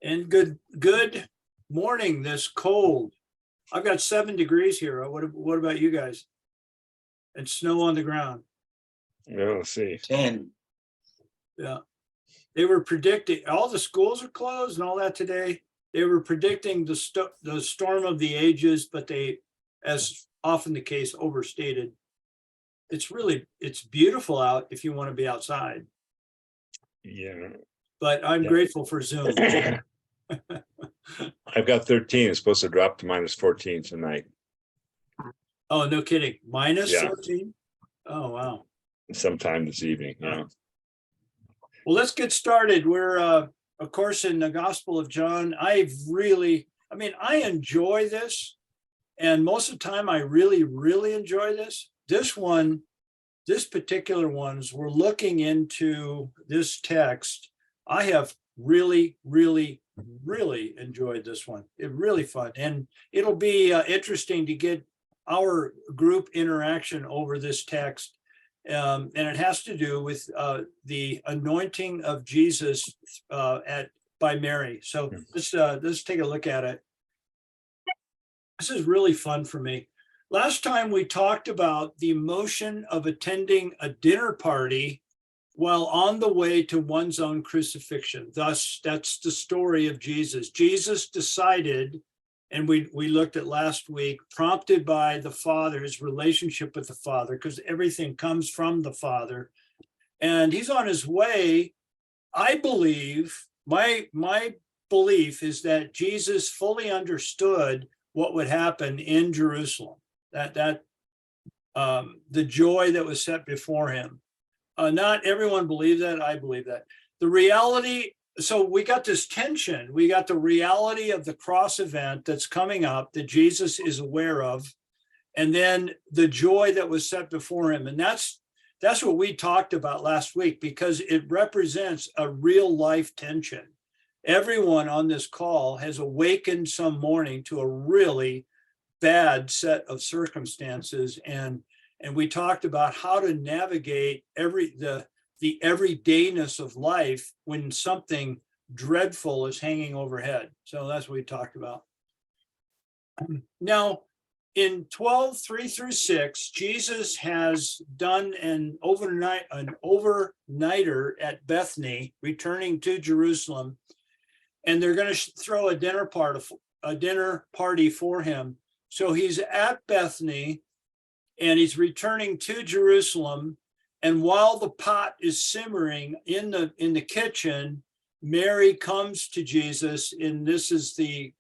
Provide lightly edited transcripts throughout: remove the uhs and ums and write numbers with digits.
And good morning this cold. I've got 7 degrees here. What about you guys? And snow on the ground. Let's see. 10. Yeah. They were predicting, all the schools are closed and all that today. They were predicting the storm of the ages, but they, as often the case, overstated. It's beautiful out if you want to be outside, Yeah. but I'm Yeah. grateful for Zoom. I've got 13. It's supposed to drop to minus 14 tonight. Oh, no kidding. Minus Yeah. 14? Oh, wow. Sometime this evening. Yeah. Well, let's get started. We're, of course, in the Gospel of John. I enjoy this. And most of the time, I really, really enjoy this. This particular ones, we're looking into this text. I have really, really, really enjoyed this one. It's really fun. And it'll be interesting to get our group interaction over this text. And it has to do with the anointing of Jesus by Mary. So let's take a look at it. This is really fun for me. Last time we talked about the emotion of attending a dinner party while on the way to one's own crucifixion. Thus, that's the story of Jesus. Jesus decided, and we looked at last week, prompted by the Father, his relationship with the Father, because everything comes from the Father. And he's on his way. I believe, my belief is that Jesus fully understood what would happen in Jerusalem, that the joy that was set before him. Not everyone believed that. I believe that. The reality, so we got this tension. We got the reality of the cross event that's coming up that Jesus is aware of, and then the joy that was set before him. And that's what we talked about last week, because it represents a real life tension. Everyone on this call has awakened some morning to a really bad set of circumstances, and we talked about how to navigate the everydayness of life when something dreadful is hanging overhead. So that's what we talked about. Now, in 12:3-6, Jesus has done an overnighter at Bethany, returning to Jerusalem, and they're going to throw a dinner party for him. So he's at Bethany and he's returning to Jerusalem. And while the pot is simmering in the kitchen, Mary comes to Jesus, and this is the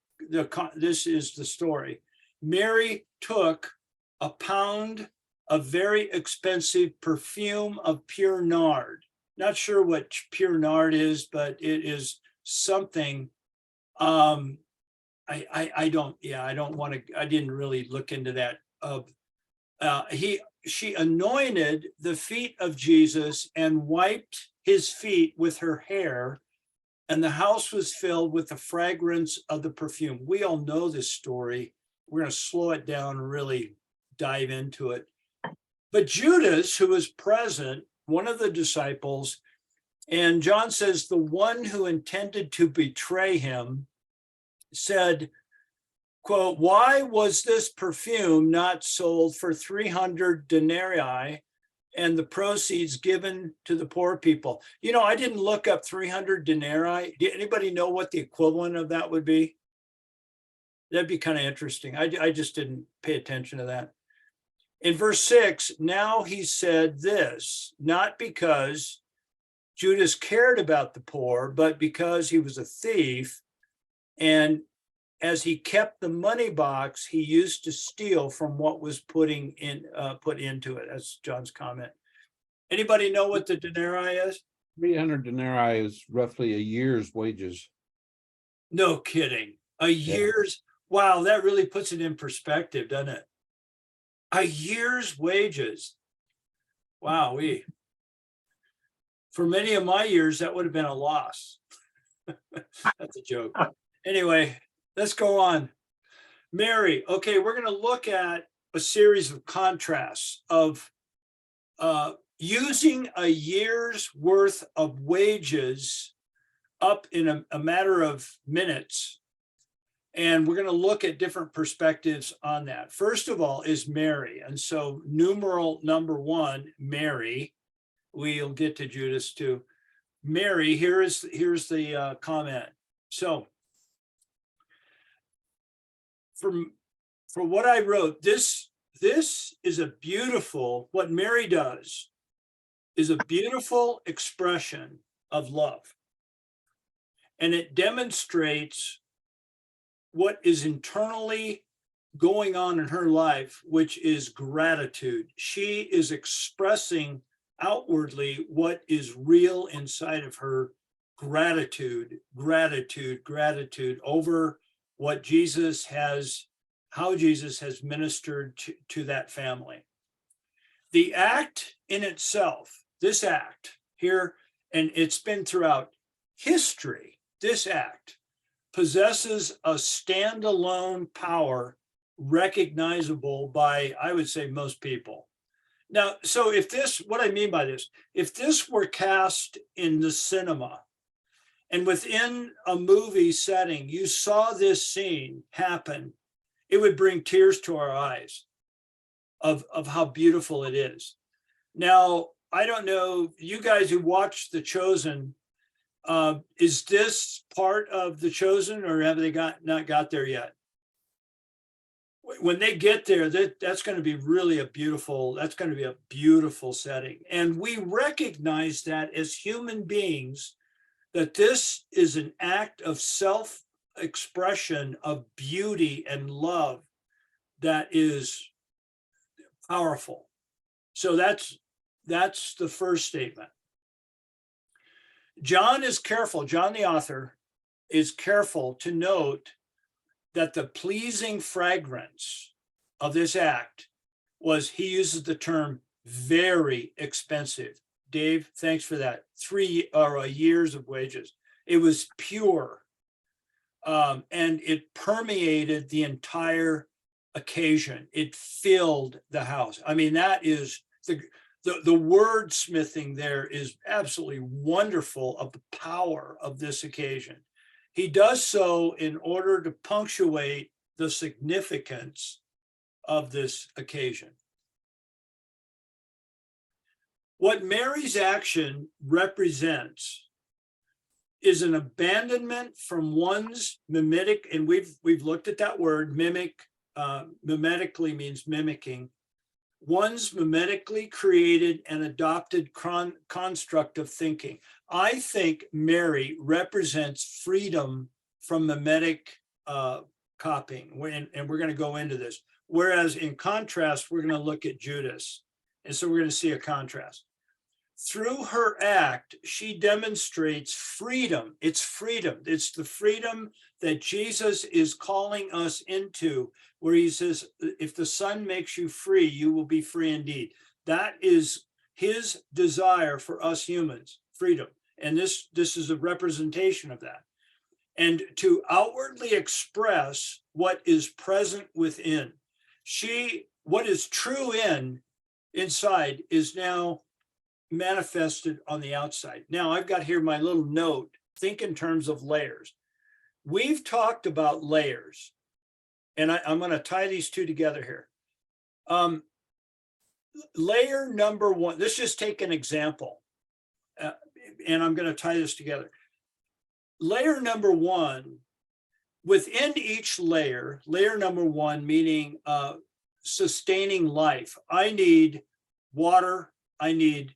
story. Mary took a pound of very expensive perfume of pure nard. Not sure what pure nard is, but it is something. I didn't really look into that. She anointed the feet of Jesus and wiped his feet with her hair, and the house was filled with the fragrance of the perfume. We all know this story. We're going to slow it down and really dive into it. But Judas, who was present, one of the disciples, and John says the one who intended to betray him, said, quote, "Why was this perfume not sold for 300 denarii and the proceeds given to the poor people?" You know, I didn't look up 300 denarii. Did anybody know what the equivalent of that would be? That'd be kind of interesting. I just didn't pay attention to that. In verse 6, now he said this, not because Judas cared about the poor, but because he was a thief, and as he kept the money box, he used to steal from what was put into it. That's John's comment. Anybody know what the denarii is? 300 denarii is roughly a year's wages. No kidding. A year's, wow, that really puts it in perspective, doesn't it? A year's wages. Wow, for many of my years, that would have been a loss. That's a joke. Anyway, let's go on. Mary, okay, we're going to look at a series of contrasts of using a year's worth of wages up in a matter of minutes. And we're going to look at different perspectives on that. First of all is Mary. And so numeral number 1, Mary. We'll get to Judas too. Mary, here's the comment. So for what I wrote, this is a beautiful, what Mary does is a beautiful expression of love. And it demonstrates what is internally going on in her life, which is gratitude. She is expressing outwardly what is real inside of her: gratitude, gratitude, gratitude over what Jesus has, how Jesus has ministered to that family. The act in itself, this act here, and it's been throughout history, this act possesses a standalone power recognizable by, I would say, most people. Now, so if this, what I mean by this, if this were cast in the cinema and within a movie setting, you saw this scene happen, it would bring tears to our eyes of how beautiful it is. Now, I don't know, you guys who watched The Chosen, is this part of The Chosen, or have they not got there yet? When they get there, that's going to be really that's going to be a beautiful setting. And we recognize that as human beings, that this is an act of self-expression of beauty and love that is powerful. So that's the first statement. John is careful, John the author is careful to note that the pleasing fragrance of this act was, he uses the term, very expensive. Dave, thanks for that. 3 years of wages. It was pure. And it permeated the entire occasion. It filled the house. I mean, that is the wordsmithing there is absolutely wonderful of the power of this occasion. He does so in order to punctuate the significance of this occasion. What Mary's action represents is an abandonment from one's mimetic, and we've looked at that word, mimic, mimetically means mimicking, one's mimetically created and adopted construct of thinking. I think Mary represents freedom from mimetic copying, and we're going to go into this. Whereas in contrast, we're going to look at Judas. And so we're going to see a contrast. Through her act, she demonstrates freedom. It's freedom. It's the freedom that Jesus is calling us into, where he says, if the Son makes you free, you will be free indeed. That is his desire for us humans, freedom. And this is a representation of that. And to outwardly express what is present within. What is true inside is now manifested on the outside. Now I've got here my little note, think in terms of layers. We've talked about layers, and I'm going to tie these two together here. Layer number 1, let's just take an example, and I'm going to tie this together. Layer number 1, within each layer number 1, meaning sustaining life, I need water, I need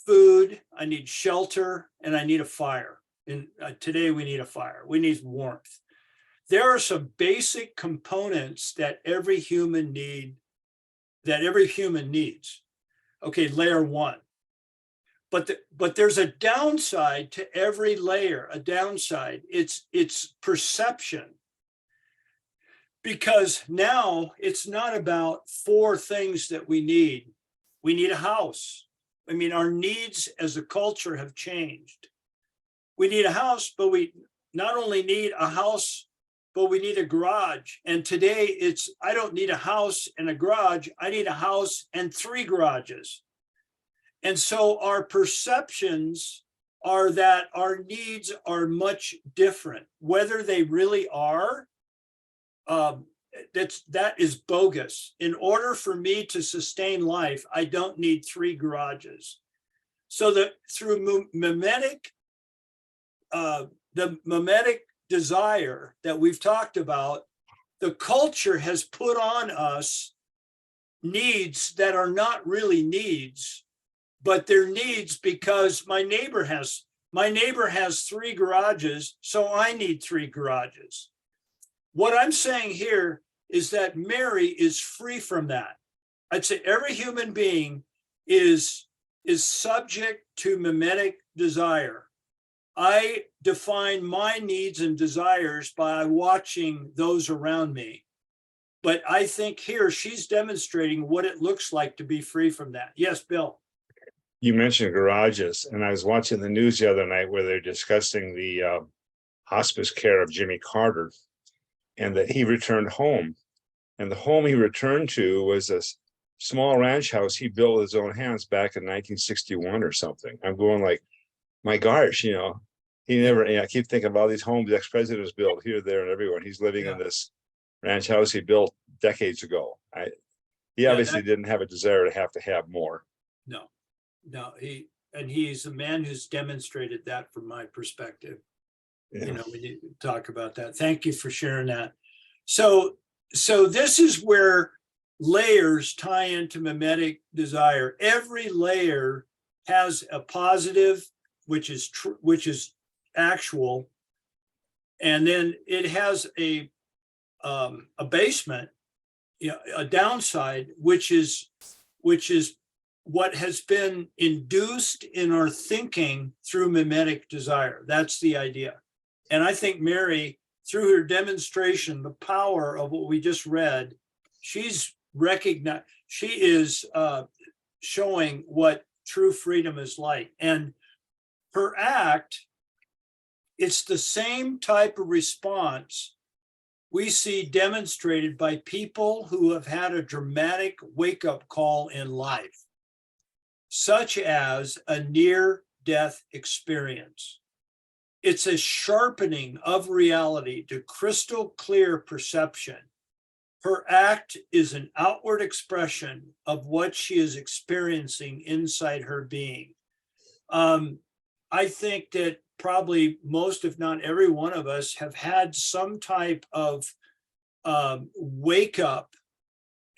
food, I need shelter, and I need a fire. And today we need a fire. We need warmth. There are some basic components that every human needs. Okay, layer 1. But there's a downside to every layer, a downside. It's perception. Because now it's not about 4 things that we need. We need a house. I mean, our needs as a culture have changed. We need a house, but we not only need a house, but we need a garage. And today I don't need a house and a garage. I need a house and 3 garages. And so our perceptions are that our needs are much different. Whether they really are, that is bogus. In order for me to sustain life, I don't need 3 garages. So that through mimetic, the mimetic desire that we've talked about, the culture has put on us needs that are not really needs, but they're needs because my neighbor has 3 garages, so I need 3 garages. What I'm saying here is that Mary is free from that. I'd say every human being is subject to mimetic desire. I define my needs and desires by watching those around me. But I think here she's demonstrating what it looks like to be free from that. Yes, Bill. You mentioned garages, and I was watching the news the other night where they're discussing the hospice care of Jimmy Carter, and that he returned home. And the home he returned to was a small ranch house he built with his own hands back in 1961 or something. I'm going like, my gosh, he never, I keep thinking of all these homes the ex-presidents built here, there, and everywhere. He's living in this ranch house he built decades ago. He obviously didn't have a desire to have more. No, he's a man who's demonstrated that from my perspective. Yeah. We need to talk about that. Thank you for sharing that. So this is where layers tie into mimetic desire. Every layer has a positive, which is true, which is actual, and then it has a basement, a downside, which is what has been induced in our thinking through mimetic desire. That's the idea. And I think Mary, through her demonstration, the power of what we just read, she's recognized, she is showing what true freedom is like. And her act, it's the same type of response we see demonstrated by people who have had a dramatic wake-up call in life, such as a near-death experience. It's a sharpening of reality to crystal clear perception. Her act is an outward expression of what she is experiencing inside her being. I think that probably most, if not every one of us, have had some type of wake up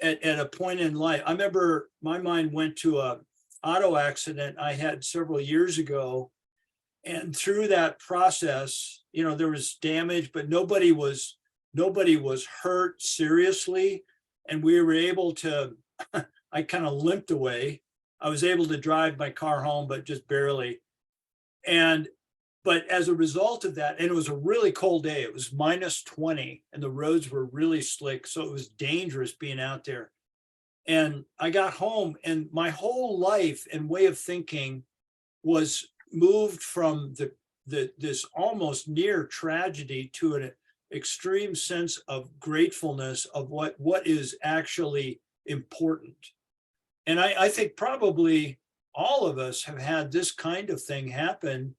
at a point in life. I remember my mind went to an auto accident I had several years ago. And through that process, there was damage, but nobody was hurt seriously. And we were able to, I kind of limped away. I was able to drive my car home, but just barely. But as a result of that, and it was a really cold day, it was -20 and the roads were really slick. So it was dangerous being out there. And I got home and my whole life and way of thinking was moved from this almost near tragedy to an extreme sense of gratefulness of what is actually important. And I think probably all of us have had this kind of thing happen,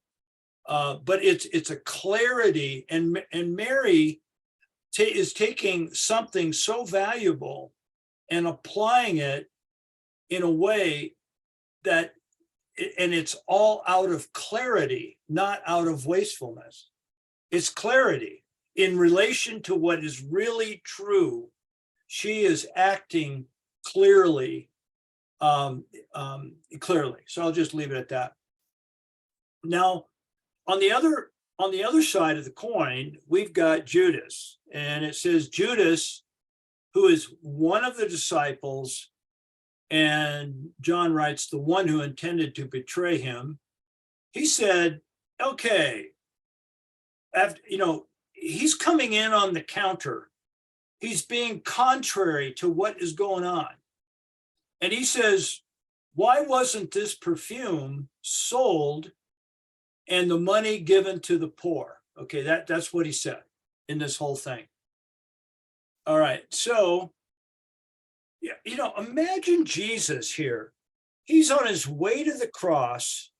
but it's a clarity, and Mary is taking something so valuable and applying it in a way that, and it's all out of clarity, not out of wastefulness. It's clarity in relation to what is really true. She is acting clearly, clearly. So I'll just leave it at that. Now, on the other side of the coin, we've got Judas, and it says Judas, who is one of the disciples, and John writes, the one who intended to betray him. He said, okay, after, he's coming in on the counter. He's being contrary to what is going on. And he says, why wasn't this perfume sold and the money given to the poor? Okay, that's what he said in this whole thing. All right, so, imagine Jesus here. He's on his way to the cross.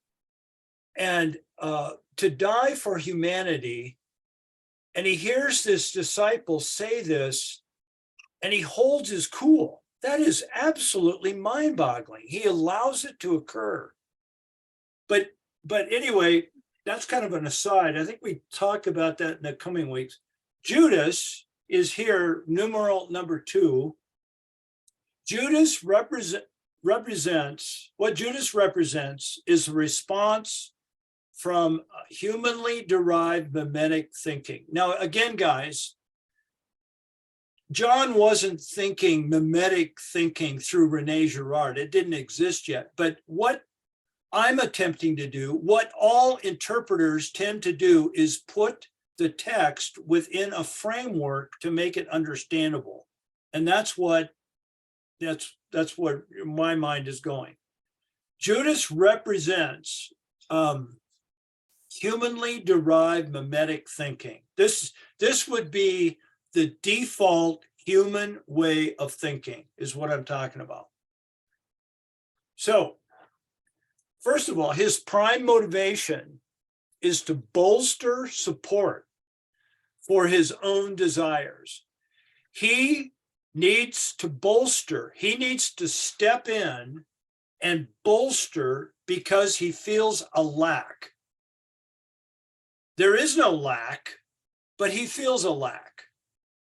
and to die for humanity. And he hears this disciple say this, and he holds his cool. That is absolutely mind-boggling. He allows it to occur. But anyway, that's kind of an aside. I think we talk about that in the coming weeks. Judas is here, numeral number 2. Judas represents what Judas represents is a response from humanly derived mimetic thinking. Now, again, guys, John wasn't thinking mimetic thinking through Rene Girard. It didn't exist yet. But what I'm attempting to do, what all interpreters tend to do, is put the text within a framework to make it understandable. And that's where my mind is going. Judas represents humanly derived mimetic thinking. This would be the default human way of thinking, is what I'm talking about. So, first of all, his prime motivation is to bolster support for his own desires. He needs to bolster, he needs to step in and bolster because he feels a lack. There is no lack, but he feels a lack.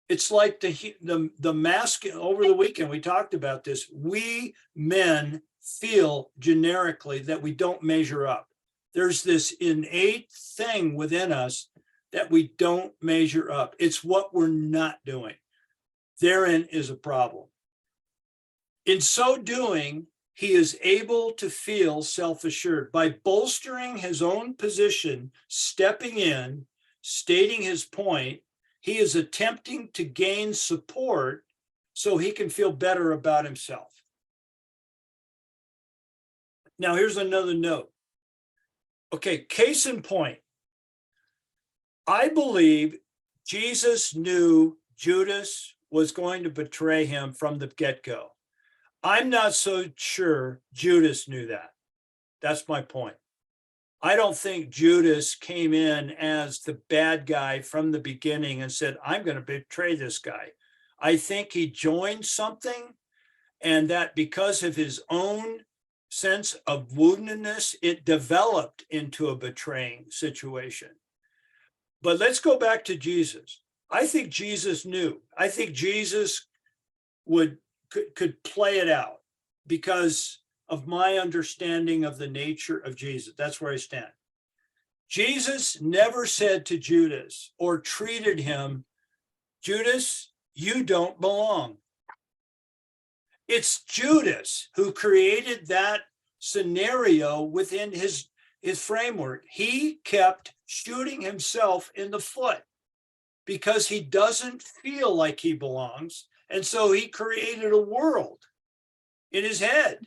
It's like the masculine. Over the weekend, we talked about this. We men feel generically that we don't measure up. There's this innate thing within us that we don't measure up. It's what we're not doing. Therein is a problem. In so doing, he is able to feel self-assured by bolstering his own position, stepping in, stating his point. He is attempting to gain support so he can feel better about himself. Now, here's another note. Okay, case in point. I believe Jesus knew Judas was going to betray him from the get-go. I'm not so sure Judas knew that. That's my point. I don't think Judas came in as the bad guy from the beginning and said, I'm going to betray this guy. I think he joined something, and that because of his own sense of woundedness, it developed into a betraying situation. But let's go back to Jesus. I think Jesus knew. I think Jesus could play it out because of my understanding of the nature of Jesus. That's where I stand. Jesus never said to Judas or treated him, Judas, you don't belong. It's Judas who created that scenario within his framework. He kept shooting himself in the foot because he doesn't feel like he belongs. And so he created a world in his head.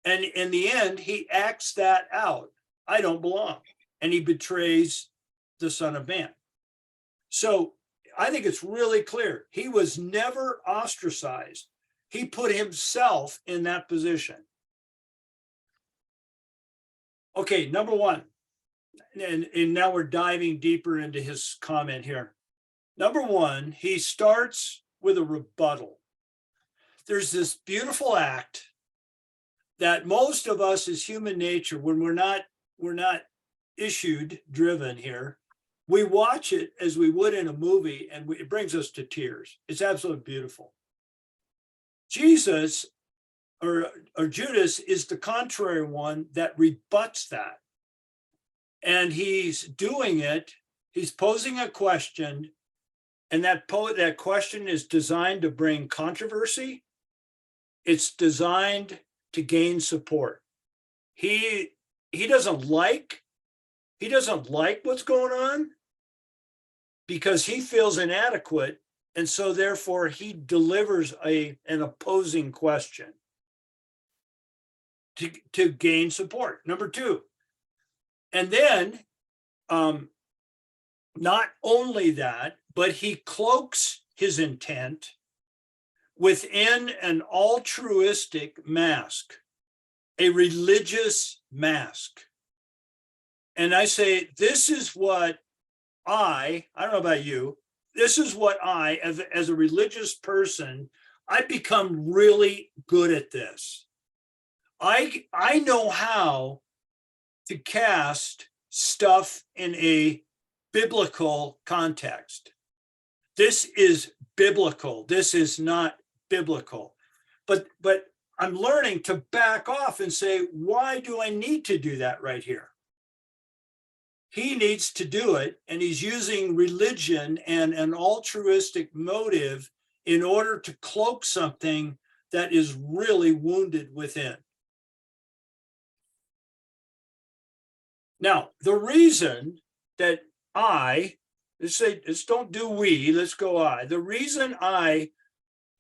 And in the end, he acts that out. I don't belong. And he betrays the Son of Man. So I think it's really clear. He was never ostracized. He put himself in that position. Okay, number one. And now we're diving deeper into his comment here. Number one, he starts with a rebuttal. There's this beautiful act that most of us as human nature, when we're not issued driven here, we watch it as we would in a movie, and it brings us to tears. It's absolutely beautiful. Jesus or Judas is the contrary one that rebuts that. And he's doing it, he's posing a question, and that question is designed to bring controversy. It's designed to gain support. He doesn't like what's going on because he feels inadequate, and so therefore he delivers an opposing question to gain support. Number two, and then not only that, but he cloaks his intent within an altruistic mask, a religious mask. and I say, this is what I don't know about you, this is what I, as a religious person, I become really good at this. I know how to cast stuff in a biblical context. This is biblical. This is not biblical. But I'm learning to back off and say, why do I need to do that right here? He needs to do it, and he's using religion and an altruistic motive in order to cloak something that is really wounded within. Now, the reason that let's don't do we, let's go I. The reason I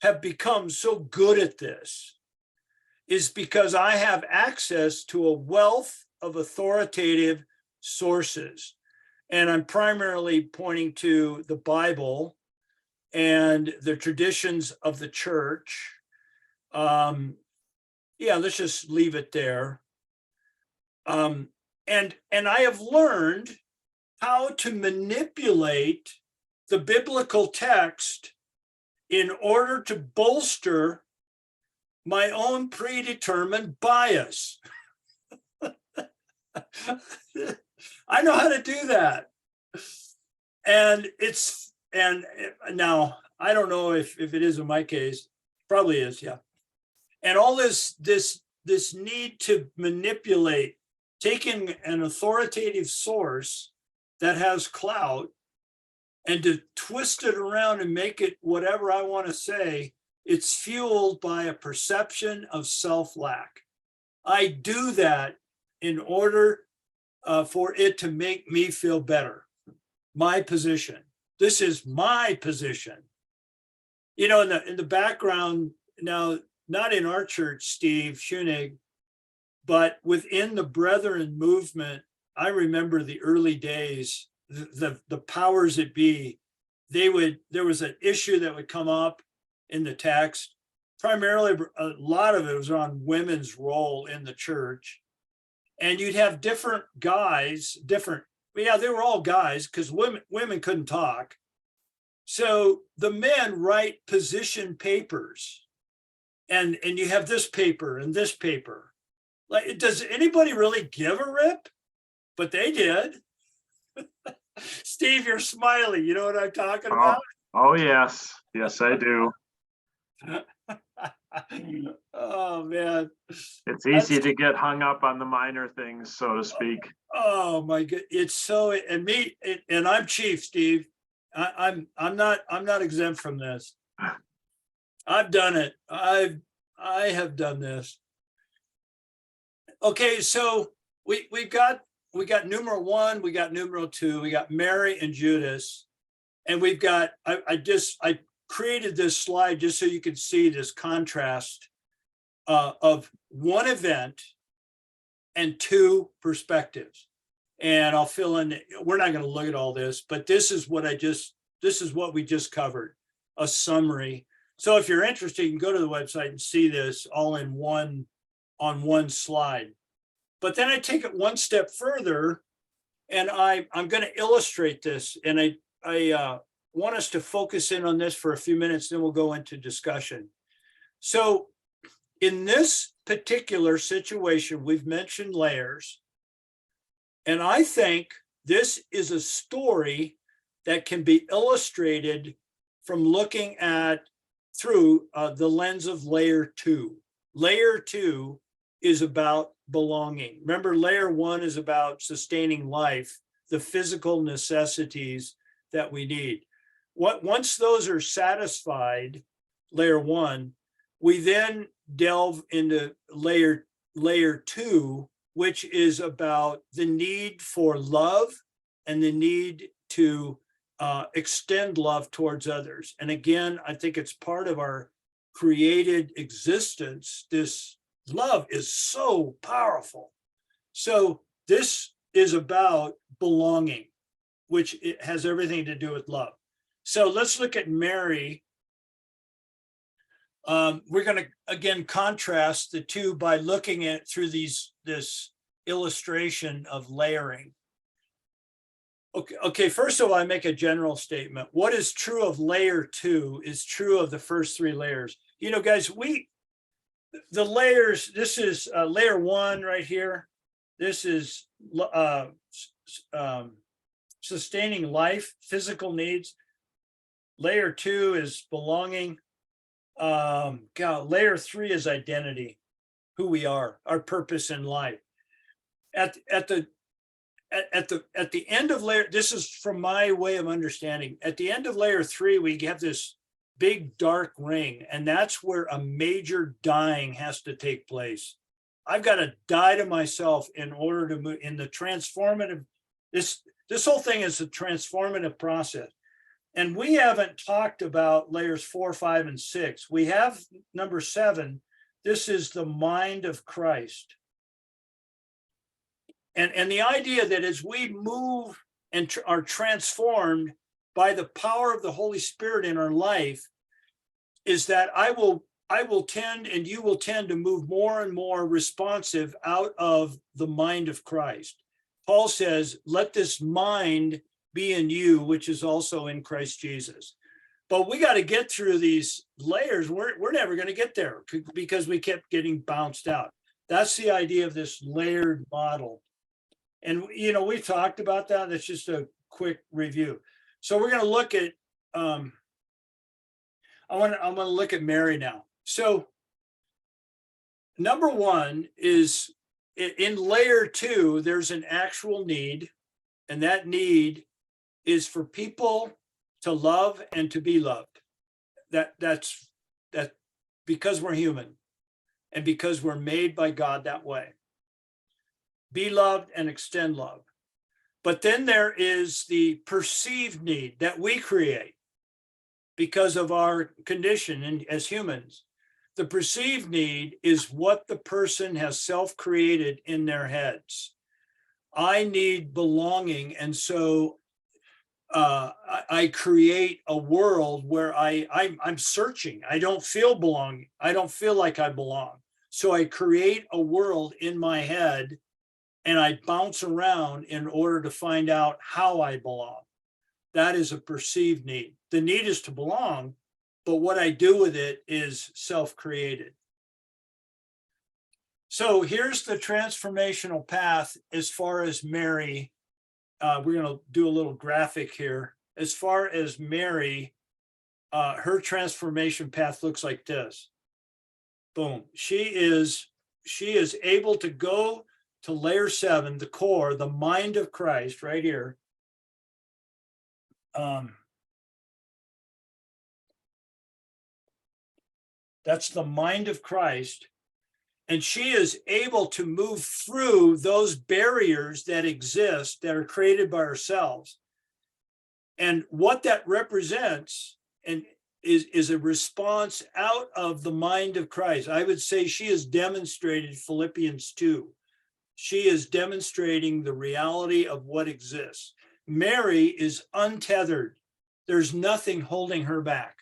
have become so good at this is because I have access to a wealth of authoritative sources. And I'm primarily pointing to the Bible and the traditions of the church. Yeah, let's just leave it there. And I have learned how to manipulate the biblical text in order to bolster my own predetermined bias. I know how to do that. And now I don't know if it is in my case, probably is, yeah. And all this need to manipulate, taking an authoritative source that has clout and to twist it around and make it whatever I want to say, it's fueled by a perception of self-lack. I do that in order for it to make me feel better. My position. This is my position. You know, in the background now, not in our church, Steve Schunig, but within the Brethren movement, I remember the early days, the powers that be, there was an issue that would come up in the text. Primarily, a lot of it was on women's role in the church. And you'd have different guys, they were all guys because women couldn't talk. So the men write position papers, and you have this paper and this paper. Like, does anybody really give a rip? But they did. Steve, you're smiling. You know what I'm talking about? Oh yes. Yes, I do. Oh man. It's easy to get hung up on the minor things, so to speak. Oh my God. It's so, and I'm Chief, Steve. I'm not exempt from this. I've done it. I have done this. Okay, so we got numeral 1, we got numeral 2, we got Mary and Judas, and we've got, I created this slide just so you could see this contrast of one event and two perspectives. And I'll fill in, we're not going to look at all this, but this is what we just covered, a summary. So if you're interested, you can go to the website and see this all in on one slide. But then I take it one step further, and I'm going to illustrate this. And I want us to focus in on this for a few minutes, then we'll go into discussion. So in this particular situation, we've mentioned layers. And I think this is a story that can be illustrated from looking at through the lens of layer 2. Layer 2 is about belonging. Remember, layer 1 is about sustaining life, the physical necessities that we need. Once those are satisfied, layer 1, we then delve into layer 2, which is about the need for love and the need to extend love towards others. And again, I think it's part of our created existence. This love is so powerful. So this is about belonging, which it has everything to do with love. So let's look at Mary. We're going to, again, contrast the two by looking at through this illustration of layering. Okay, first of all, I make a general statement. What is true of layer 2 is true of the first 3 layers. You know, guys, the layers, this is layer 1 right here. This is sustaining life, physical needs. Layer 2 is belonging. Layer 3 is identity, who we are, our purpose in life. At the end of layer, this is from my way of understanding. At the end of layer 3, we have this big dark ring, and that's where a major dying has to take place. I've got to die to myself in order to move in the transformative. This whole thing is a transformative process. And we haven't talked about layers 4, 5, and 6. We have number 7. This is the mind of Christ. And the idea that as we move and are transformed by the power of the Holy Spirit in our life, is that I will tend and you will tend to move more and more responsive out of the mind of Christ. Paul says, let this mind be in you, which is also in Christ Jesus. But we got to get through these layers. We're never going to get there because we kept getting bounced out. That's the idea of this layered model. And, you know, we've talked about that. That's just a quick review. So we're going to look at, I'm going to look at Mary now. So number 1 is in layer 2, there's an actual need, and that need is for people to love and to be loved. That's because we're human and because we're made by God that way. Be loved and extend love. But then there is the perceived need that we create because of our condition and as humans. The perceived need is what the person has self-created in their heads. I need belonging, and so I create a world where I'm searching. I don't feel belonging. I don't feel like I belong. So I create a world in my head, and I bounce around in order to find out how I belong. That is a perceived need. The need is to belong, but what I do with it is self-created. So here's the transformational path as far as Mary. We're going to do a little graphic here. As far as Mary, her transformation path looks like this. Boom. She is able to go to layer 7, the core, the mind of Christ, right here. That's the mind of Christ. And she is able to move through those barriers that exist that are created by ourselves. And what that represents is a response out of the mind of Christ. I would say she has demonstrated Philippians 2. She is demonstrating the reality of what exists. Mary is untethered. There's nothing holding her back.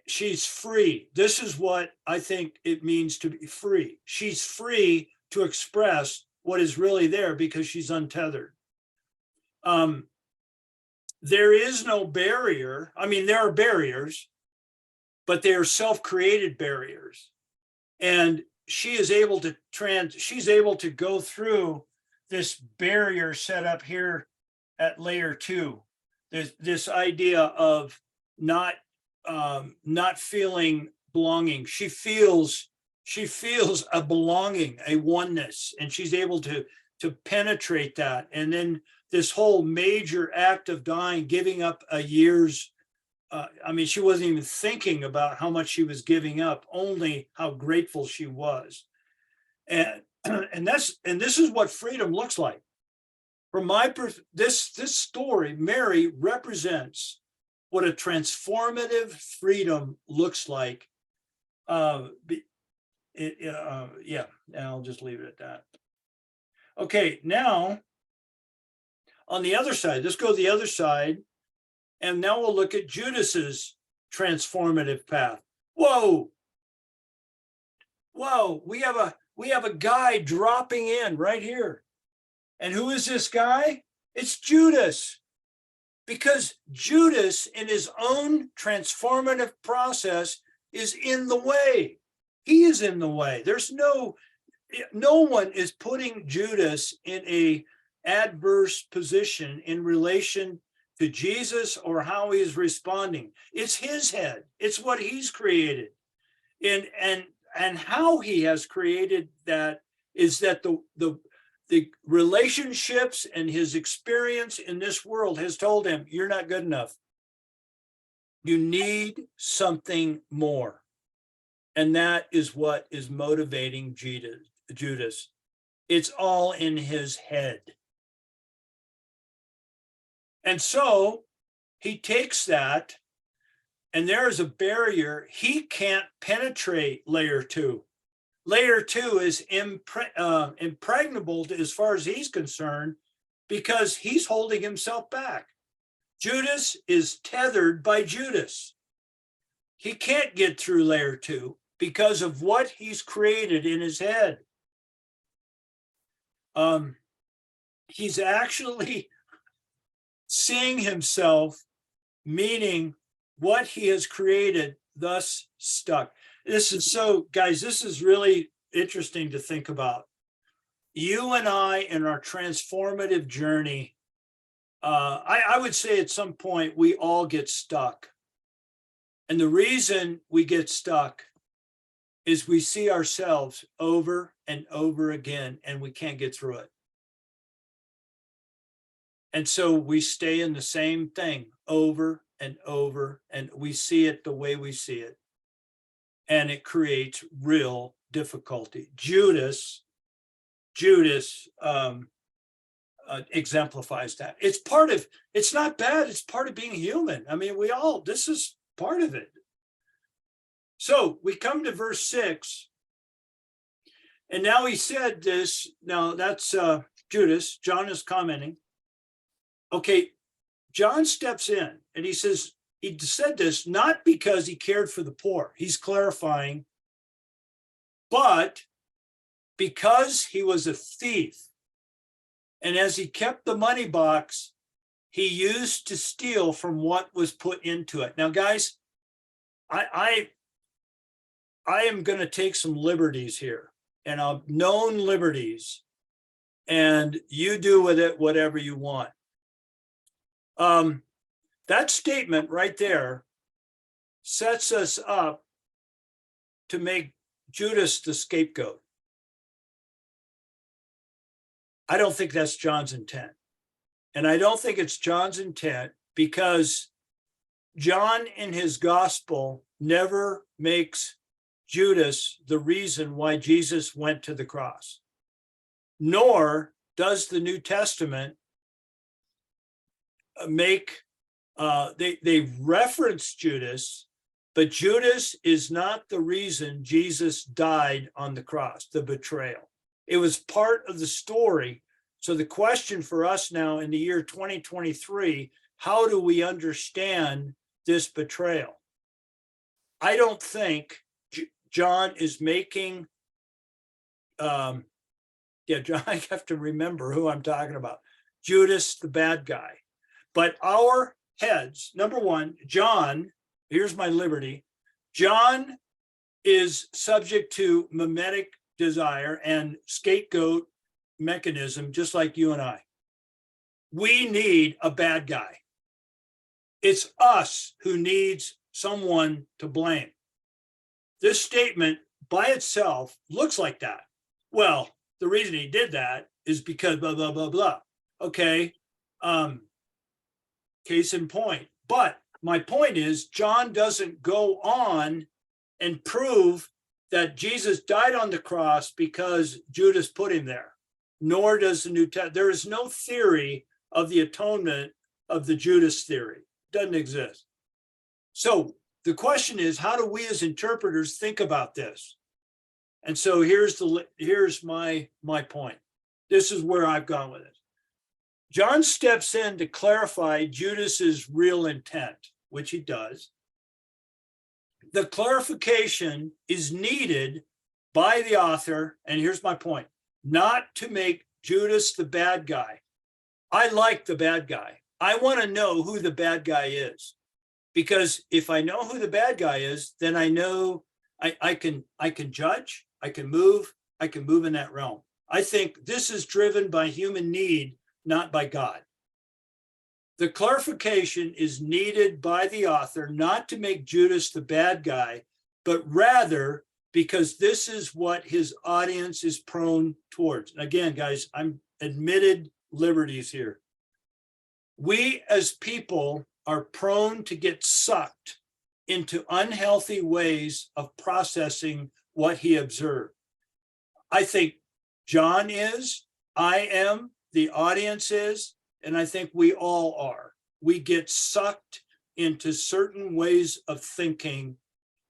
She's free. This is what I think it means to be free. She's free to express what is really there because she's untethered. There is no barrier. I mean, there are barriers, but they are self-created barriers. And she is able to she's able to go through this barrier set up here at layer 2. This idea of not feeling belonging. She feels a belonging, a oneness, and she's able to penetrate that. And then this whole major act of dying, giving up a year's, I mean, she wasn't even thinking about how much she was giving up, only how grateful she was. And this is what freedom looks like. From my this story, Mary represents what a transformative freedom looks like. Yeah, I'll just leave it at that. Okay, now on the other side, let's go to the other side, and now we'll look at Judas's transformative path. Whoa, we have a guy dropping in right here. And who is this guy? It's Judas. Because Judas, in his own transformative process, is in the way. He is in the way. There's no one is putting Judas in a adverse position in relation to Jesus or how he is responding. It's his head. It's what he's created. And how he has created that is that the relationships and his experience in this world has told him, you're not good enough. You need something more. And that is what is motivating Judas. It's all in his head. And so he takes that, and there is a barrier. He can't penetrate layer 2. Layer 2 is impregnable as far as he's concerned, because he's holding himself back. Judas is tethered by Judas. He can't get through layer 2 because of what he's created in his head. He's actually seeing himself, meaning what he has created, thus stuck. This is so, guys, this is really interesting to think about. You and I in our transformative journey, I would say at some point we all get stuck. And the reason we get stuck is we see ourselves over and over again, and we can't get through it. And so we stay in the same thing over and over, and we see it the way we see it. And it creates real difficulty. Judas exemplifies that. It's not bad. It's part of being human. I mean, this is part of it. So we come to verse 6. And now he said this. Now that's Judas. John is commenting. Okay, John steps in and he says, he said this not because he cared for the poor. He's clarifying, but because he was a thief. And as he kept the money box, he used to steal from what was put into it. Now, guys, I am going to take some liberties here, and known liberties, and you do with it whatever you want. That statement right there sets us up to make Judas the scapegoat. I don't think that's John's intent. And I don't think it's John's intent because John in his gospel never makes Judas the reason why Jesus went to the cross, nor does the New Testament make, they reference Judas, but Judas is not the reason Jesus died on the cross, the betrayal. It was part of the story. So the question for us now in the year 2023, how do we understand this betrayal? I don't think John is making, John, I have to remember who I'm talking about. Judas, the bad guy. But our heads, number one, John, here's my liberty. John is subject to mimetic desire and scapegoat mechanism, just like you and I. We need a bad guy. It's us who needs someone to blame. This statement by itself looks like that. Well, the reason he did that is because blah, blah, blah, blah. Okay. Case in point. But my point is, John doesn't go on and prove that Jesus died on the cross because Judas put him there, nor does the New Testament. There is no theory of the atonement of the Judas theory. Doesn't exist. So the question is, how do we as interpreters think about this? And so here's my point. This is where I've gone with it. John steps in to clarify Judas's real intent, which he does. The clarification is needed by the author, and here's my point, not to make Judas the bad guy. I like the bad guy. I want to know who the bad guy is. Because if I know who the bad guy is, then I know I can judge, I can move in that realm. I think this is driven by human need, not by God. The clarification is needed by the author, not to make Judas the bad guy, but rather because this is what his audience is prone towards. And again, guys, I'm admitted liberties here. We as people are prone to get sucked into unhealthy ways of processing what he observed. I think John is, I am, the audience is, and I think we all are. We get sucked into certain ways of thinking.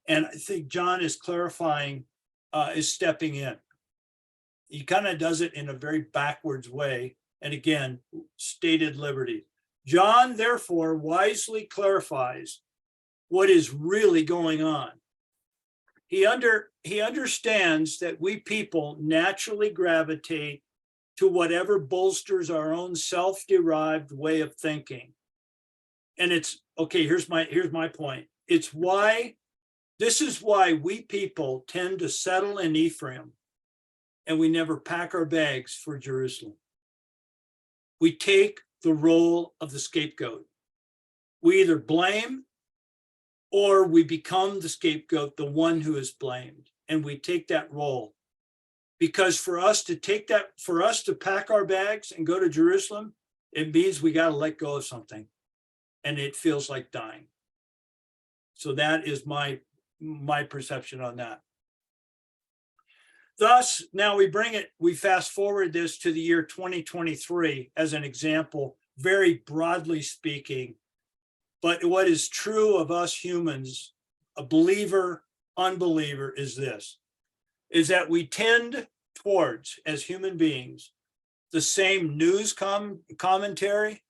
And I think John is clarifying, is stepping in. He kind of does it in a very backwards way. And again, stated liberty. John, therefore, wisely clarifies what is really going on. He understands that we people naturally gravitate to whatever bolsters our own self-derived way of thinking. And it's, okay, here's my point. This is why we people tend to settle in Ephraim and we never pack our bags for Jerusalem. We take the role of the scapegoat. We either blame or we become the scapegoat, the one who is blamed, and we take that role. Because for us to pack our bags and go to Jerusalem, it means we got to let go of something, and it feels like dying. So that is my perception on that. Thus, now we fast forward this to the year 2023 as an example, very broadly speaking. But what is true of us humans, a believer, unbeliever, is that we tend towards, as human beings, the same news commentary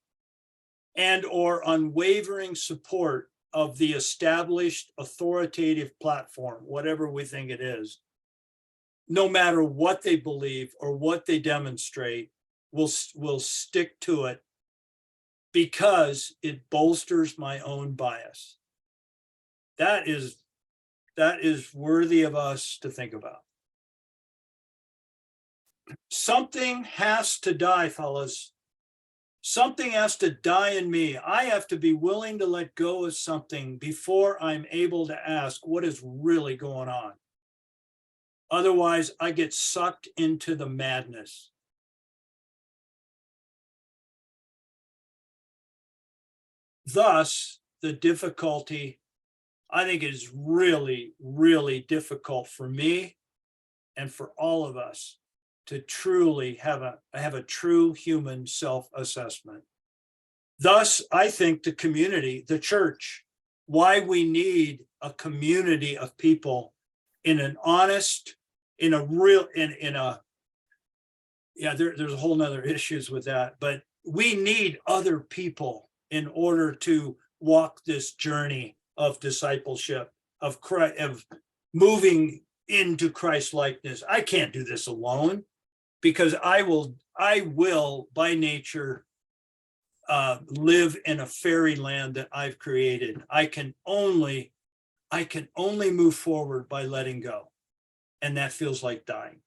and or unwavering support of the established authoritative platform, whatever we think it is. No matter what they believe or what they demonstrate, we'll stick to it because it bolsters my own bias. That is worthy of us to think about. Something has to die, fellas. Something has to die in me. I have to be willing to let go of something before I'm able to ask what is really going on. Otherwise, I get sucked into the madness. Thus, the difficulty, I think, is really, really difficult for me and for all of us to truly have a true human self-assessment. Thus, I think the community, the church, why we need a community of people in an honest, there's a whole nother issues with that, but we need other people in order to walk this journey of discipleship, of Christ, of moving into Christ likeness. I can't do this alone because I will by nature live in a fairyland that I've created. I can only move forward by letting go. And that feels like dying.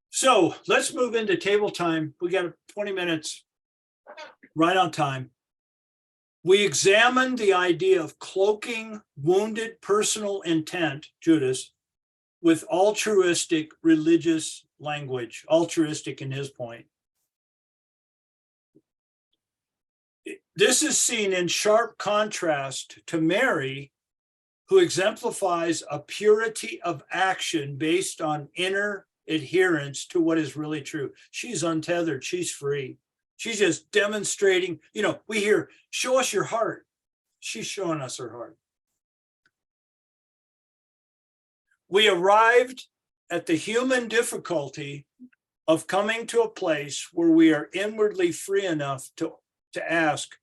So let's move into table time. We got 20 minutes, right on time. We examined the idea of cloaking wounded personal intent, Judas, with altruistic religious language, altruistic in his point. This is seen in sharp contrast to Mary, who exemplifies a purity of action based on inner adherence to what is really true. She's untethered, she's free. She's just demonstrating, we hear, show us your heart. She's showing us her heart. We arrived at the human difficulty of coming to a place where we are inwardly free enough to ask,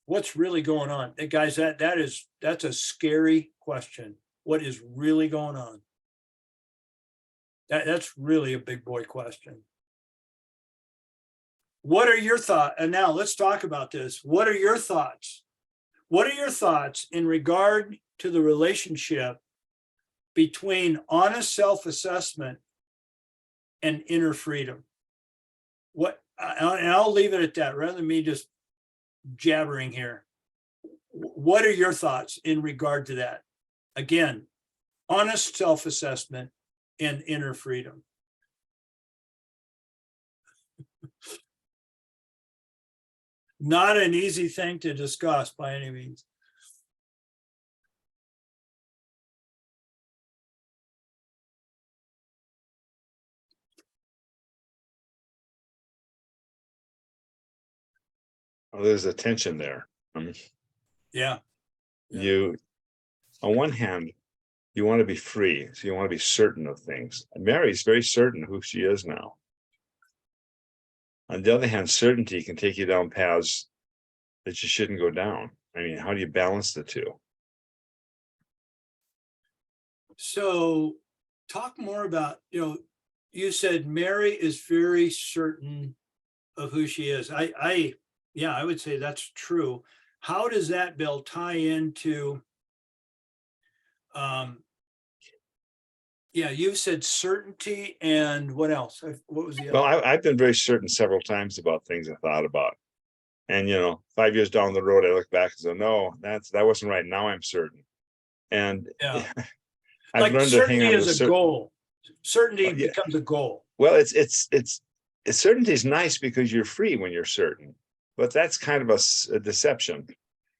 what's really going on? And guys, that's a scary question. What is really going on? That's really a big boy question. what are your thoughts? And now let's talk about this. What are your thoughts? What are your thoughts in regard to the relationship between honest self-assessment and inner freedom? And I'll leave it at that rather than me just jabbering here. What are your thoughts in regard to that? Again, honest self-assessment and inner freedom. Not an easy thing to discuss by any means. Well, there's a tension there. Yeah. You, on one hand, you want to be free, so you want to be certain of things. And Mary's very certain who she is now. On the other hand, certainty can take you down paths that you shouldn't go down. I mean, how do you balance the two? So talk more about, you said Mary is very certain of who she is. I would say that's true. How does that, Bill, tie into, you said certainty and what else? What was the other? Well, I've been very certain several times about things I thought about. And, 5 years down the road, I look back and say, no, that wasn't right. Now I'm certain. And Yeah. I've Like learned to hang certainty on to is a goal. Certainty yeah. becomes a goal. Well, it's certainty is nice because you're free when you're certain, but that's kind of a deception.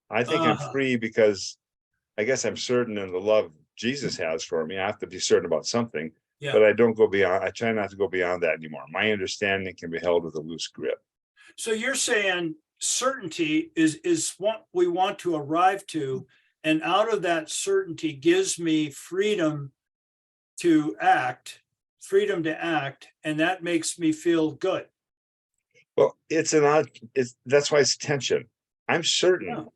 I think I'm free because I guess I'm certain in the love Jesus has for me. I have to be certain about something, but I don't go beyond. I try not to go beyond that anymore. My understanding can be held with a loose grip. So you're saying certainty is what we want to arrive to, and out of that certainty gives me freedom to act, and that makes me feel good. Well, that's why it's tension. I'm certain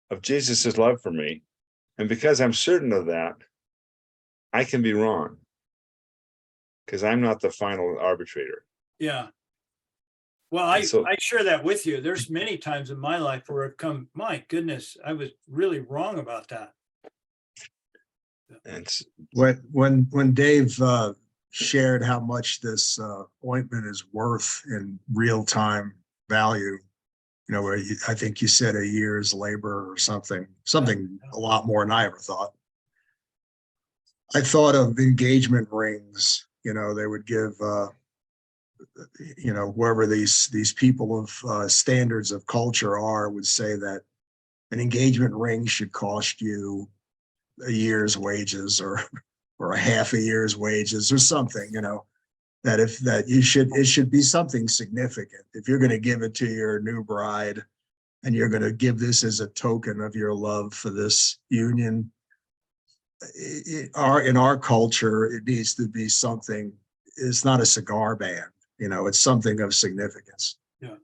of Jesus's love for me, and because I'm certain of that, I can be wrong because I'm not the final arbitrator. Yeah. Well, I share that with you. There's many times in my life where I've come, my goodness, I was really wrong about that. And when Dave shared how much this ointment is worth in real time value, where I think you said a year's labor or something a lot more than I ever thought. I thought of engagement rings. They would give wherever these people of standards of culture would say that an engagement ring should cost you a year's wages or a half a year's wages or something, that it should be something significant. If you're going to give it to your new bride and you're going to give this as a token of your love for this union, in our culture, it needs to be something. It's not a cigar band, it's something of significance. Yeah.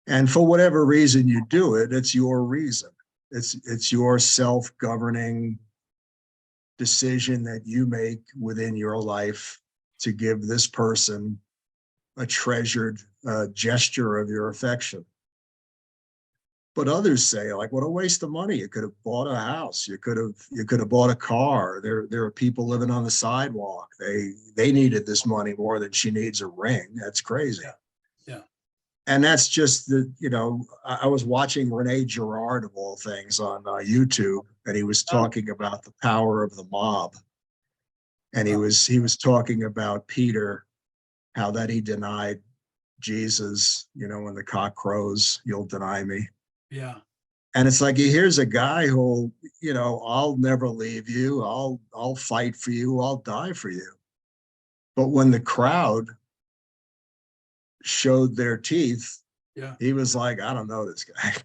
And for whatever reason you do it, it's your reason. It's your self-governing decision that you make within your life to give this person a treasured gesture of your affection. But others say, like, what a waste of money. You could have bought a house. You could have bought a car. There are people living on the sidewalk. They needed this money more than she needs a ring. That's crazy. Yeah. And that's just I was watching Rene Girard, of all things, on YouTube, and he was talking about the power of the mob. And he was talking about Peter, how that he denied Jesus, when the cock crows, you'll deny me. Yeah. And it's like, here's a guy who'll, I'll never leave you. I'll fight for you. I'll die for you. But when the crowd showed their teeth, he was like, I don't know this guy.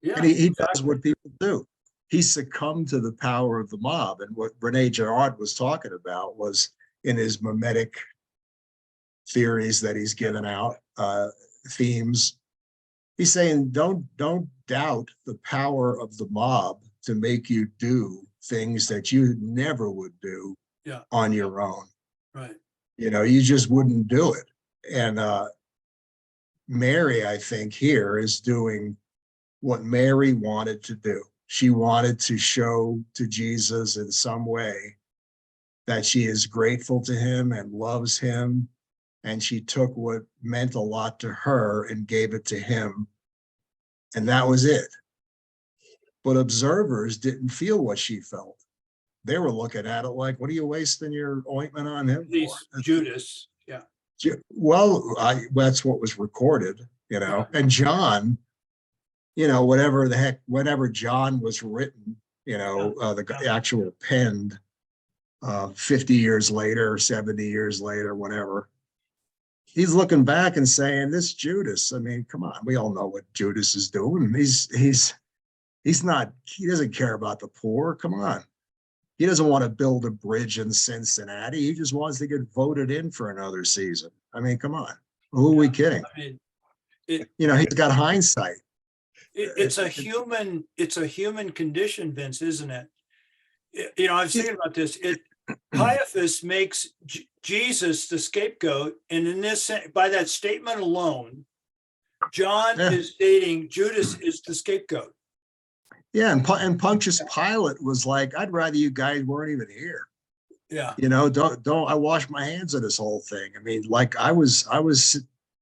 And he does what people do. He succumbed to the power of the mob. And what Rene Girard was talking about was, in his mimetic theories that he's given out, themes, he's saying, don't doubt the power of the mob to make you do things that you never would do on your own. Right. You just wouldn't do it. And Mary, I think here is doing what Mary wanted to do. She wanted to show to Jesus in some way that she is grateful to him and loves him. And she took what meant a lot to her and gave it to him. And that was it. But observers didn't feel what she felt. They were looking at it like, what are you wasting your ointment on him These for? Judas, yeah. Well, that's what was recorded, and John, whatever John was written, the actual penned 50 years later, 70 years later, whatever. He's looking back and saying, this Judas, I mean, come on, we all know what Judas is doing. He doesn't care about the poor. Come on. He doesn't want to build a bridge in Cincinnati. He just wants to get voted in for another season. I mean, come on. Who are we kidding? I mean, He's got hindsight. it's a human condition, Vince, isn't it? I was thinking about this. Caiaphas makes Jesus the scapegoat, and by that statement alone, John is stating Judas is the scapegoat. Yeah, and Pontius Pilate was like, I'd rather you guys weren't even here. Yeah. Don't I wash my hands of this whole thing. I mean, like I was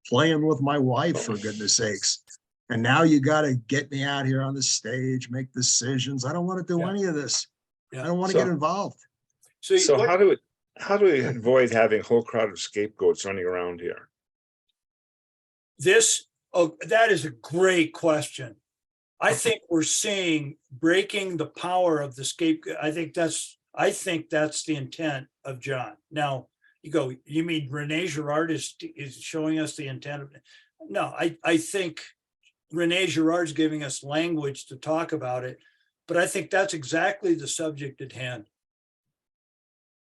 playing with my wife, for goodness sakes. And now you got to get me out here on the stage, make decisions. I don't want to do any of this. Yeah. I don't want to get involved. So how do we avoid having a whole crowd of scapegoats running around here? That is a great question. I think we're seeing breaking the power of the scapegoat. I think that's the intent of John. Now you mean Rene Girard is showing us the intent of it? No, I think Rene Girard's giving us language to talk about it, but I think that's exactly the subject at hand.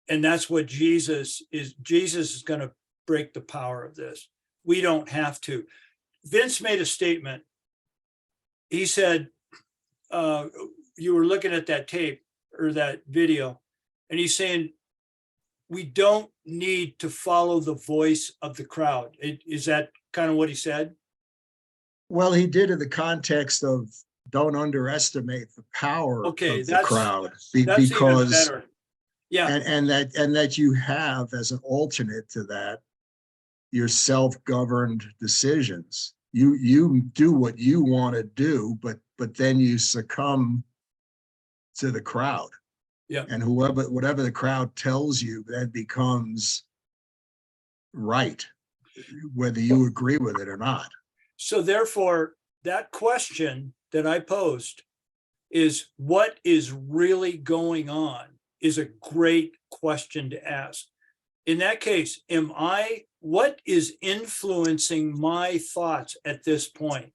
And that's what Jesus is going to break the power of this. We don't have to. Vince made a statement. He said, you were looking at that tape or that video, and he's saying, we don't need to follow the voice of the crowd. Is that kind of what he said? Well, he did in the context of don't underestimate the power of the crowd, because yeah, and that you have as an alternate to that your self-governed decisions. You do what you want to do, but then you succumb to the crowd. Yeah. And whatever the crowd tells you, that becomes right, whether you agree with it or not. So therefore, that question that I posed is what is really going on is a great question to ask. In that case, what is influencing my thoughts at this point?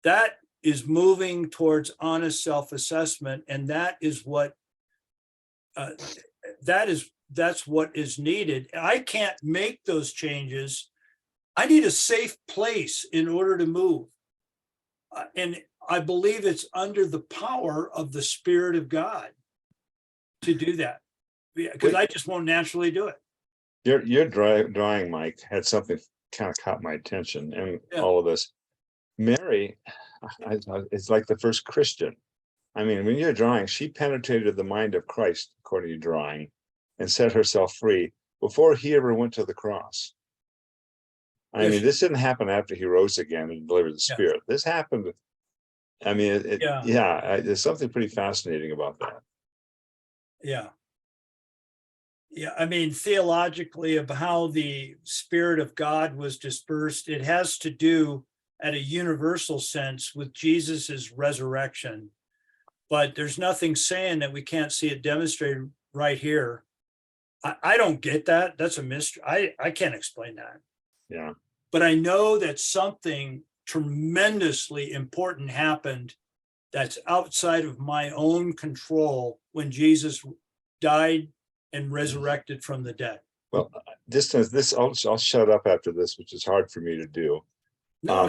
That is moving towards honest self-assessment, and that is what that's what is needed. I can't make those changes. I need a safe place in order to move. And I believe it's under the power of the Spirit of God to do that, because I just won't naturally do it. Your drawing, Mike, had something kind of caught my attention in all of this. Mary, it's like the first Christian. I mean, when you're drawing, she penetrated the mind of Christ, according to your drawing, and set herself free before he ever went to the cross. I mean, this didn't happen after he rose again and delivered the Spirit. This happened. I mean, there's something pretty fascinating about that. Yeah. Yeah, I mean, theologically, of how the Spirit of God was dispersed, it has to do at a universal sense with Jesus's resurrection. But there's nothing saying that we can't see it demonstrated right here. I don't get that. That's a mystery. I can't explain that. Yeah. But I know that something tremendously important happened that's outside of my own control when Jesus died and resurrected from the dead. Well, I'll shut up after this, which is hard for me to do. No,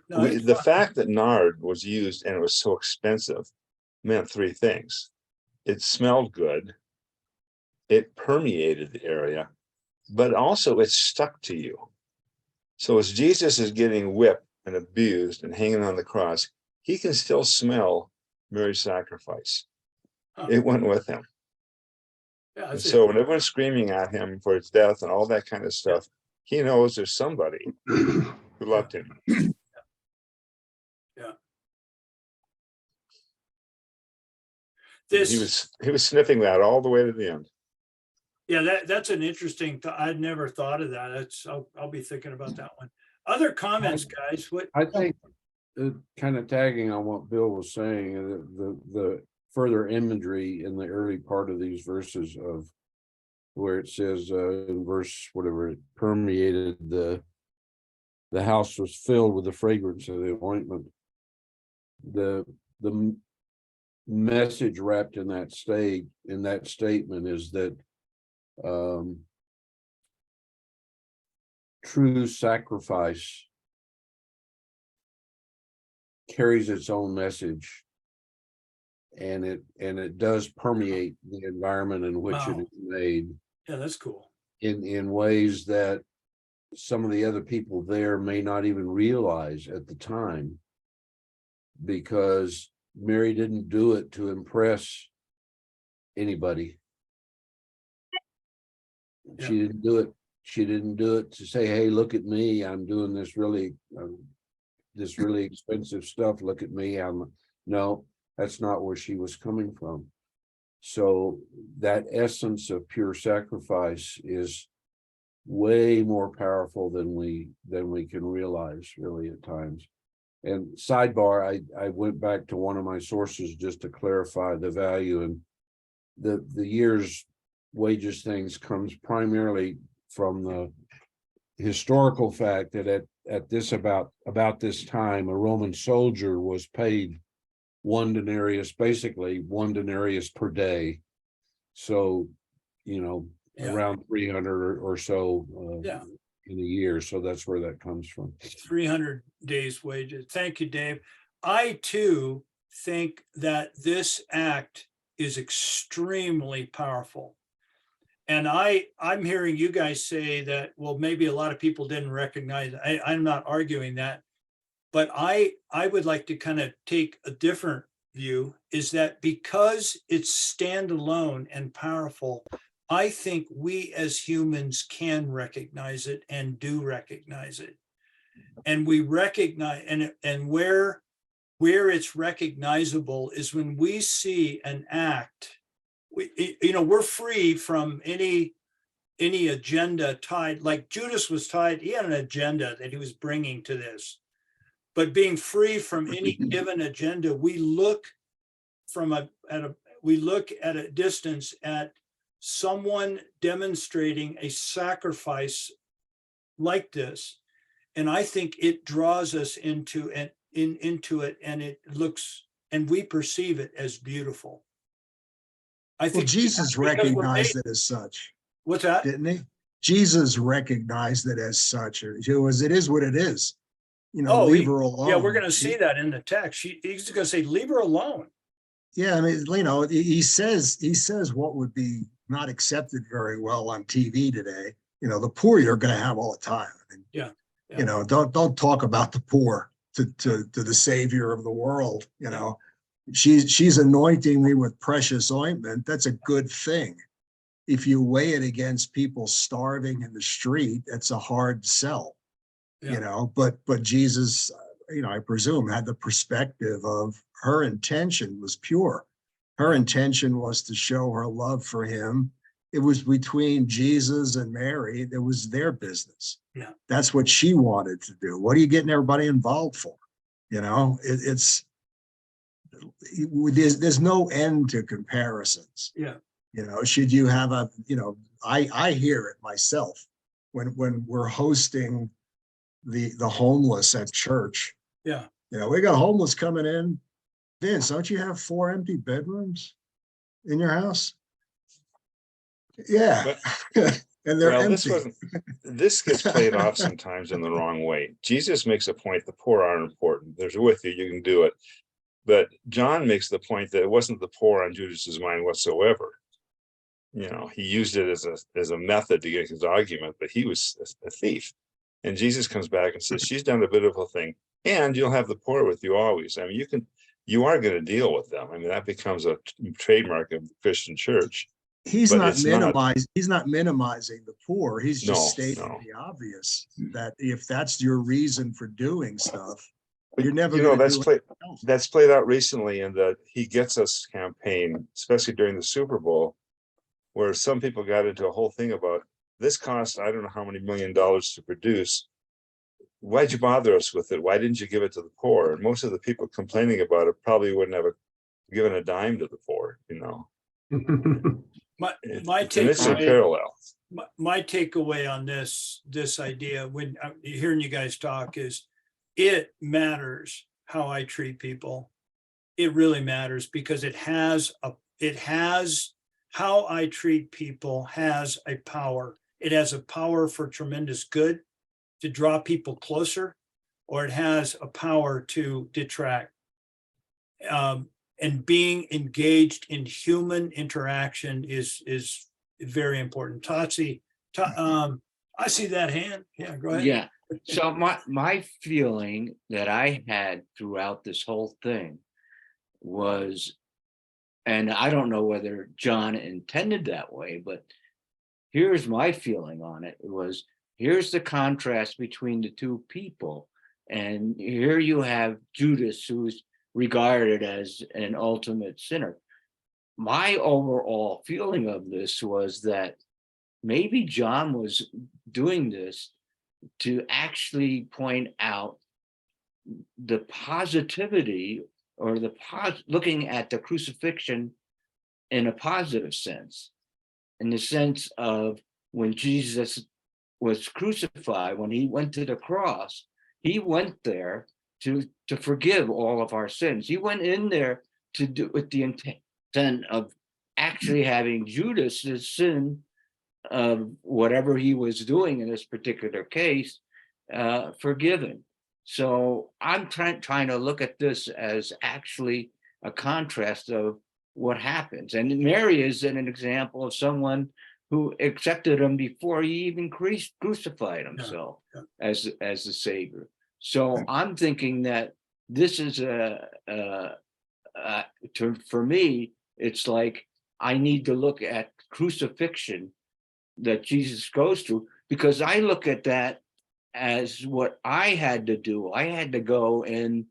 The fact that nard was used and it was so expensive meant three things. It smelled good, it permeated the area, but also it stuck to you. So as Jesus is getting whipped and abused and hanging on the cross, he can still smell Mary's sacrifice. Huh. It went with him. Yeah, And that's so it. when everyone's screaming at him for his death and all that kind of stuff, he knows there's somebody who loved him. Yeah. He This, was sniffing that all the way to the end. yeah, that's an interesting, I'd never thought of that. I'll be thinking about that one. Other comments, guys, what? I think, kind of tagging on what Bill was saying, the further imagery in the early part of these verses of where it says, in verse whatever, it permeated the house was filled with the fragrance of the ointment. The message wrapped in that statement is that true sacrifice carries its own message, and it does permeate the environment in which it Wow. is made Yeah, that's cool. in ways that some of the other people there may not even realize at the time, because Mary didn't do it to impress anybody. Yeah. She didn't do it to say, hey, look at me, I'm doing this really expensive stuff, look at me. No, that's not where she was coming from. So that essence of pure sacrifice is way more powerful than we can realize, really, at times. And sidebar, I went back to one of my sources just to clarify the value, and the year's wages things comes primarily from the historical fact that at this about this time, a Roman soldier was paid 1 denarius, basically 1 denarius per day. So, Yeah. around 300 or so Yeah. in a year. So that's where that comes from. 300 days wages. Thank you, Dave. I too think that this act is extremely powerful. And I'm hearing you guys say that, well, maybe a lot of people didn't recognize it. I'm not arguing that, but I would like to kind of take a different view, is that because it's standalone and powerful, I think we as humans can recognize it and do recognize it. And we recognize, and where it's recognizable is when we see an act. We're free from any agenda tied, like Judas was tied, he had an agenda that he was bringing to this. But being free from any given agenda, we look at a distance at someone demonstrating a sacrifice like this. And I think it draws us into it, and it looks, and we perceive it as beautiful. I Well, think Jesus recognized it as such, What's that? didn't he? Jesus recognized it as such. It is what it is. Leave her alone. Yeah, we're going to see that in the text. He's going to say, leave her alone. Yeah, I mean, he says what would be not accepted very well on TV today. The poor you're going to have all the time. I mean, Yeah. Don't talk about the poor to the savior of the world. She's anointing me with precious ointment. That's a good thing. If you weigh it against people starving in the street, it's a hard sell. Yeah. But Jesus, I presume, had the perspective of her intention was pure. Her intention was to show her love for him. It was between Jesus and Mary. It was their business. Yeah. That's what she wanted to do. What are you getting everybody involved for? There's no end to comparisons. Yeah. Should you have I hear it myself when we're hosting the homeless at church. Yeah. We got homeless coming in. Vince, don't you have 4 empty bedrooms in your house? Yeah. And they're empty. This gets played off sometimes in the wrong way. Jesus makes a point, the poor aren't important. There's with you, you can do it. But John makes the point that it wasn't the poor on Judas's mind whatsoever. He used it as a method to get his argument, but he was a thief. And Jesus comes back and says, she's done a beautiful thing, and you'll have the poor with you always. I mean, you are going to deal with them. I mean, that becomes a trademark of the Christian church. He's But not it's not. minimizing the poor. He's just No, stating no. the obvious, that if that's your reason for doing stuff, you're never You know, gonna that's do played, anything else. that's played out recently in the He Gets Us campaign, especially during the Super Bowl, where some people got into a whole thing about this cost, I don't know how many $1 million to produce. Why'd you bother us with it? Why didn't you give it to the poor? And most of the people complaining about it probably wouldn't have given a dime to the poor, you know. My It's my an interesting takeaway, parallel. my takeaway on this idea when I'm hearing you guys talk is it matters how I treat people. It really matters because it has how I treat people has a power. It has a power for tremendous good to draw people closer, or it has a power to detract. And being engaged in human interaction is very important. Tatsi, I see that hand. Yeah, go ahead. Yeah, so my feeling that I had throughout this whole thing was, and I don't know whether John intended that way, but here's my feeling on it. It was, here's the contrast between the two people. And here you have Judas, who's regarded as an ultimate sinner. My overall feeling of this was that maybe John was doing this to actually point out the positivity, or looking at the crucifixion in a positive sense, in the sense of when Jesus was crucified, when he went to the cross, he went there to forgive all of our sins. He went in there to do with the intent of actually having Judas's sin of whatever he was doing in this particular case forgiven. So I'm trying to look at this as actually a contrast of what happens. And Mary is an example of someone who accepted him before he even crucified himself as the savior. So I'm thinking that this is for me, it's like I need to look at crucifixion that Jesus goes through, because I look at that as what I had to do. I had to go, and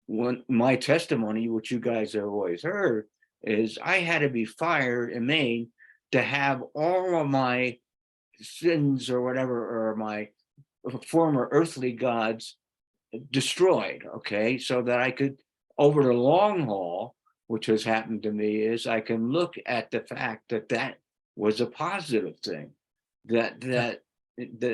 when my testimony, which you guys have always heard, is I had to be fired in Maine to have all of my sins or whatever, or my former earthly gods destroyed, okay, so that I could, over the long haul, which has happened to me, is I can look at the fact that that was a positive thing, that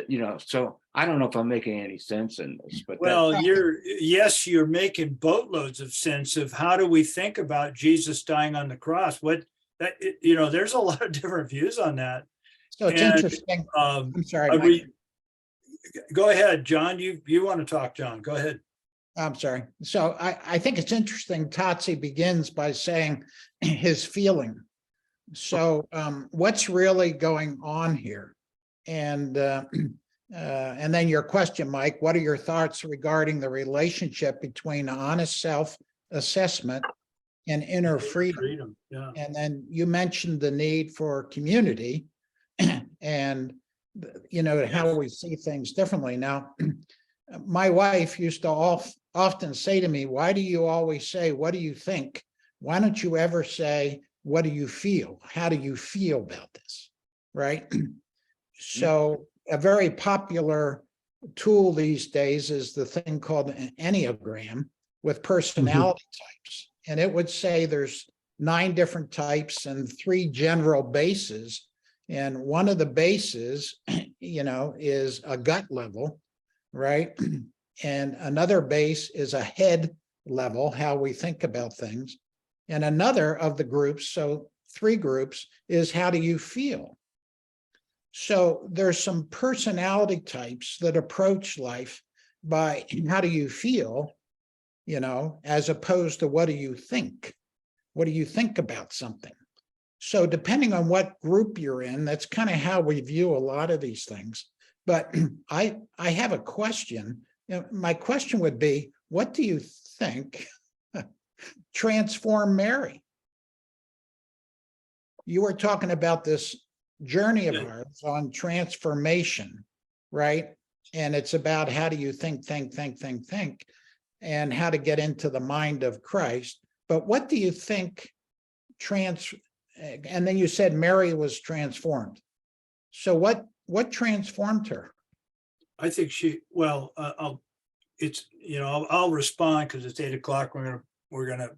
you know. So I don't know if I'm making any sense in this, but Well, you're making boatloads of sense of how do we think about Jesus dying on the cross? There's a lot of different views on that. So it's And, interesting. I'm sorry, I Mike. re- Go ahead, John. You want to talk, John? Go ahead. I'm sorry. So I think it's interesting. Tatsi begins by saying his feeling. So what's really going on here? And then your question, Mike, what are your thoughts regarding the relationship between honest self-assessment and inner freedom? Yeah. And then you mentioned the need for community and, how we see things differently. Now, my wife used to often say to me, why do you always say, what do you think? Why don't you ever say, what do you feel? How do you feel about this? Right? So a very popular tool these days is the thing called an Enneagram with personality types. And it would say there's 9 different types and 3 general bases. And one of the bases, is a gut level, right? And another base is a head level, how we think about things. And another of the groups, so 3 groups, is how do you feel? So there's some personality types that approach life by how do you feel, as opposed to what do you think? What do you think about something? So depending on what group you're in, that's kind of how we view a lot of these things. But I have a question. You know, my question would be, what do you think transformed Mary? You were talking about this journey of Yeah. ours on transformation, right? And it's about how do you think, and how to get into the mind of Christ. But what do you think and then you said Mary was transformed. So what transformed her? I think it's, you know, I'll respond because it's 8 o'clock. We're gonna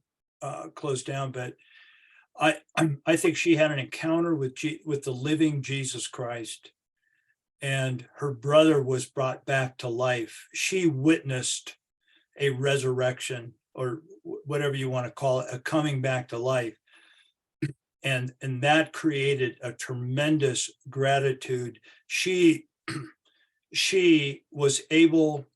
close down, but I think she had an encounter with the living Jesus Christ, and her brother was brought back to life. She witnessed a resurrection, or whatever you want to call it, a coming back to life. And that created a tremendous gratitude. She was able,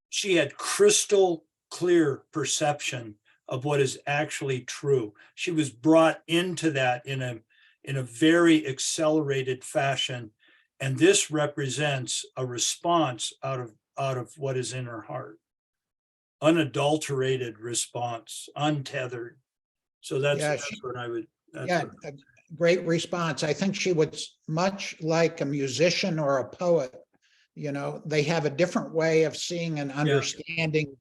she had crystal clear perception of what is actually true. She was brought into that in a very accelerated fashion. And this represents a response out of what is in her heart. Unadulterated response, untethered. So that's what I would. Yeah, a great response. I think she was much like a musician or a poet. You know, they have a different way of seeing and understanding,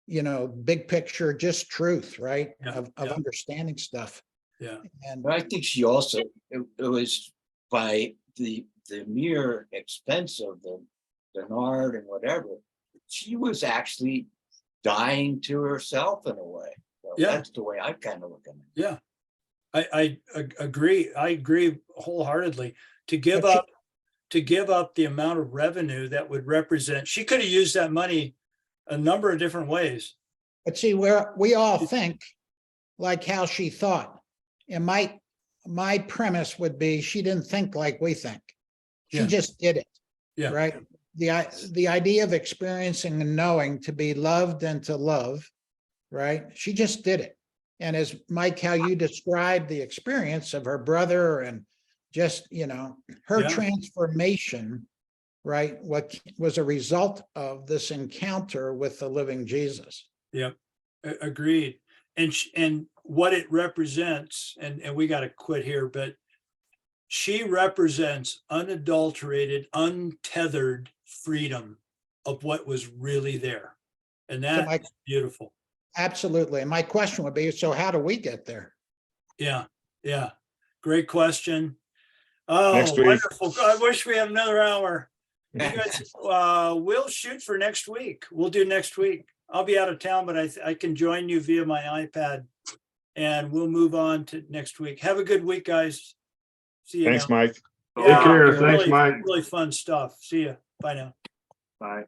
you know, big picture, just truth, right? Of understanding stuff. Yeah. And But I think she also, it was by the mere expense of the nard and whatever, she was actually dying to herself in a way. So Yeah. that's the way I kind of look at it. Yeah. I agree. I agree wholeheartedly. To give But up the amount of revenue that would represent, she could have used that money a number of different ways. But see, we all think like how she thought. And my premise would be she didn't think like we think. She Yeah. just did it. Yeah. Right. The idea of experiencing and knowing to be loved and to love, right? She just did it. And as Mike, how you described the experience of her brother and just, you know, her Yeah. transformation, right? What was a result of this encounter with the living Jesus. Yep, agreed. And what it represents, and we got to quit here, but she represents unadulterated, untethered freedom of what was really there. And that's beautiful. Absolutely. And my question would be, so how do we get there? Yeah, yeah. Great question. Oh, Next week. wonderful. I wish we had another hour. You guys, we'll shoot for next week. We'll do next week. I'll be out of town, but I can join you via my iPad, and we'll move on to next week. Have a good week, guys. See you. Thanks, now. Mike. Yeah, Take care. really, Thanks, Mike. Really fun stuff. See you. Bye now. Bye.